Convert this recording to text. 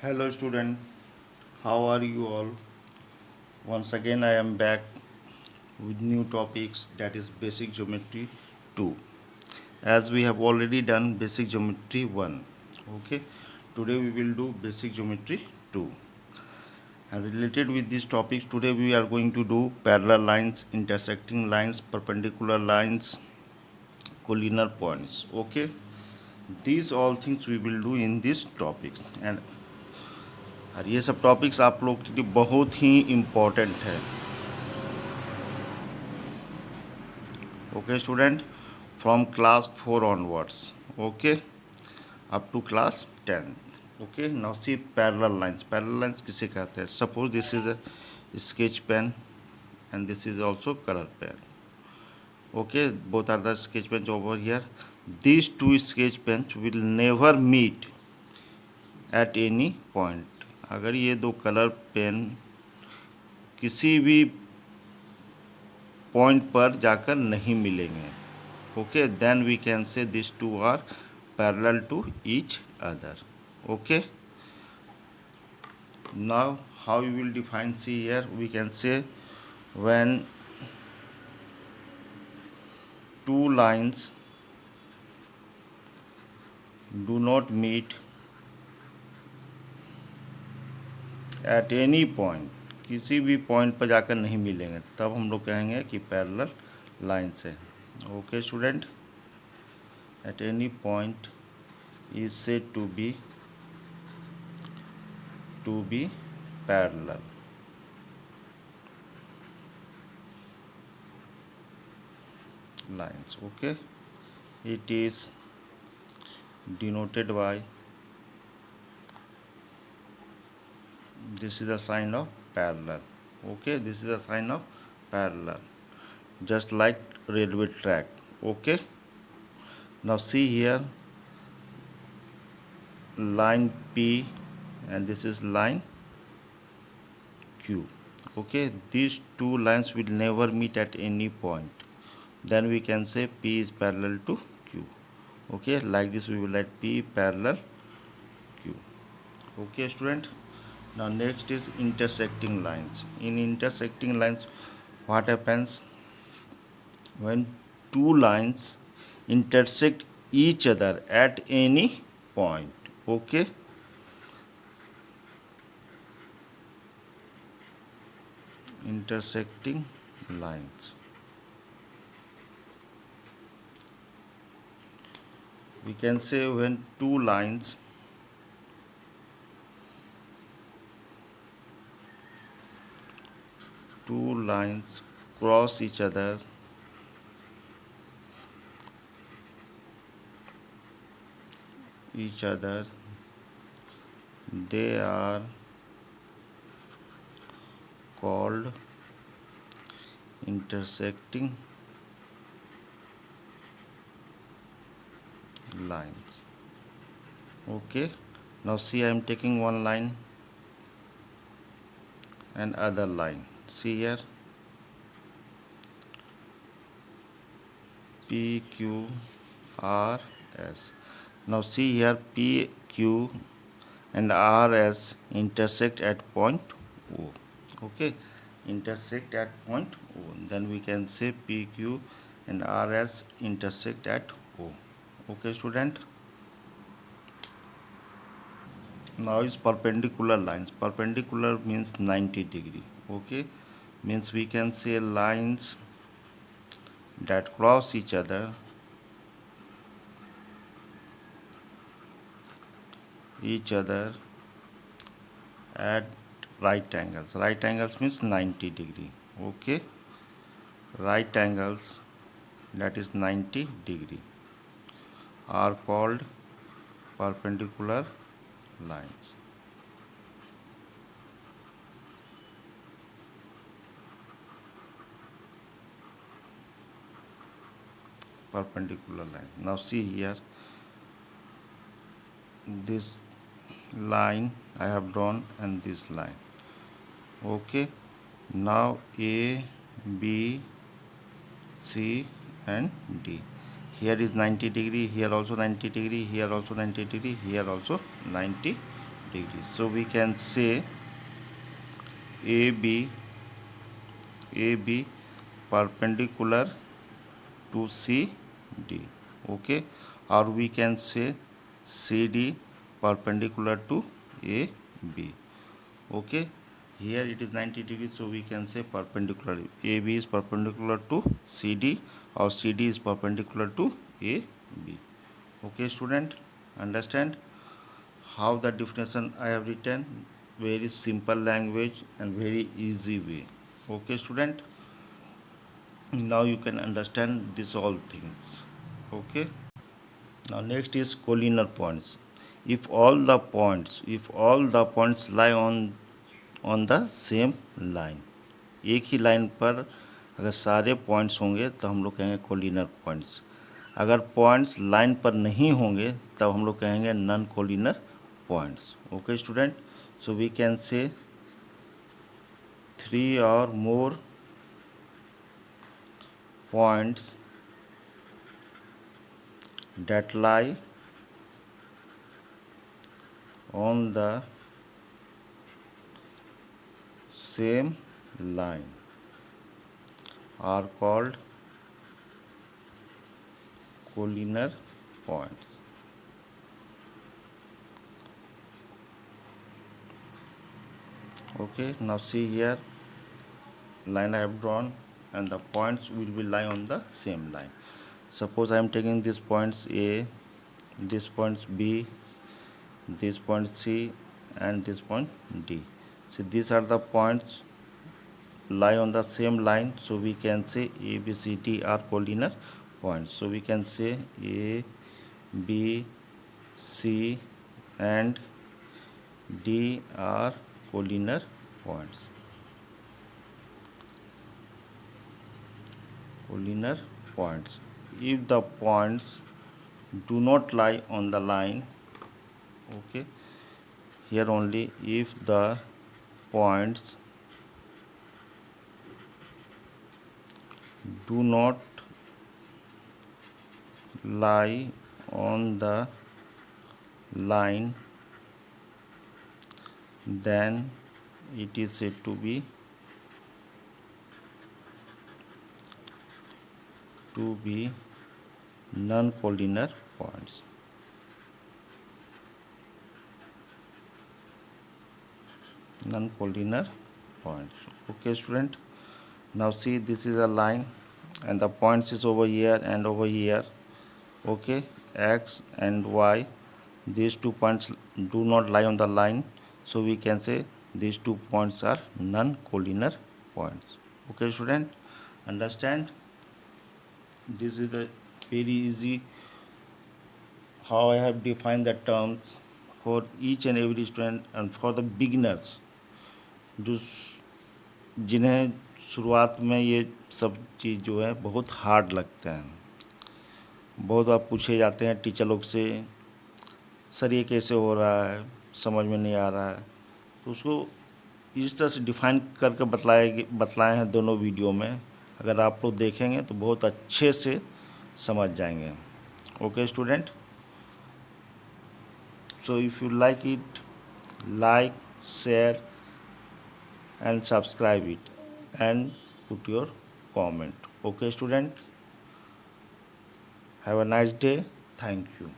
Hello student, how are you all? Once again I am back with new topics, that is basic geometry 2. As we have already done basic geometry 1. Okay. Today we will do basic geometry 2. And related with these topics, today we are going to do parallel lines, intersecting lines, perpendicular lines, collinear points. Okay. These all things we will do in these topics. और ये सब topics आप लोग के लिए बहुत ही important है. Okay student, from class 4 onwards, okay, up to class 10. Okay, now see parallel lines किसे कहते हैं? Suppose this is a sketch pen and this is also color pen. Okay, both are the sketch pens over here. These two sketch pens will never meet at any point. अगर ये दो colour pen किसी भी point पर जाकर नहीं मिलेंगे, okay, then we can say these two are parallel to each other. Okay, now how we will define? See here, we can say when two lines do not meet at any point, किसी भी point पर जाकर नहीं मिलेंगे, तब हम लोग कहेंगे कि पैरेलल लाइन्स है. Okay student, at any point is said to be parallel. Lines. Okay, it is denoted by, this is the sign of parallel. Okay, this is the sign of parallel, just like railway track. Okay, now see here, line P and this is line Q. Okay, these two lines will never meet at any point, then we can say P is parallel to Q. Okay, like this we will write P parallel Q. Okay student, now next is intersecting lines. In intersecting lines, what happens when two lines intersect each other at any point? Okay, intersecting lines, we can say when two lines cross each other they are called intersecting lines. Okay, now see, I am taking one line and other line. See here, P Q R S. Now see here, P Q and R S intersect at point O. Okay, intersect at point O, then we can say P Q and R S intersect at O. Okay student, now is perpendicular lines. Perpendicular means 90 degree. Okay, means we can say lines that cross each other at right angles. Right angles means 90 degree. Okay, right angles, that is 90 degree, are called perpendicular lines. Perpendicular line. Now see here, this line I have drawn and this line. Okay, now A, B, C and D. Here is 90 degree, here also 90 degree, here also 90 degree, here also 90 degrees. So we can say AB perpendicular to CD. Okay, or we can say CD perpendicular to AB. Okay, here it is 90 degrees, so we can say perpendicular. AB is perpendicular to CD, or CD is perpendicular to AB. Okay, student, understand how the definition I have written? Very simple language and very easy way. Okay, student, now you can understand this all things. Okay, now next is collinear points. If all the points lie on the same line, एक ही line पर अगर सारे points होंगे तो हम लोग कहेंगे collinear points. अगर पॉइंट्स लाइन पर नहीं होंगे तब हम लोग कहेंगे non collinear points. Okay student, so we can say 3 or more points that lie on the same line are called collinear points. Okay, now see here, line I have drawn and the points will be lie on the same line. Suppose I am taking these points A, this points B, this point C and this point D. So these are the points lie on the same line, so we can say A, B, C, D are collinear points. So we can say A, B, C and D are collinear points. Collinear points. If the points do not lie on the line, okay, here only if the points do not lie on the line, then it is said to be non-collinear points. Non-collinear points. Okay student, now see, this is a line and the points is over here and over here. Okay, X and Y, these 2 points do not lie on the line, so we can say these 2 points are non-collinear points. Okay student, understand? This is a very easy how I have defined the terms for each and every student and for the beginners, जो जिन्हें शुरुआत में ये सब चीज़ जो है बहुत hard लगते हैं. बहुत बार पूछे जाते हैं टीचर लोग से, सर ये कैसे हो रहा है, समझ में नहीं आ रहा है. तो उसको इस तरह से डिफाइन करके बतलाए हैं दोनों वीडियो में. अगर आप लोग देखेंगे तो बहुत अच्छे से समझ जाएंगे. Okay student, so if you like it, like, share and subscribe it and put your comment. Okay student, have a nice day. Thank you.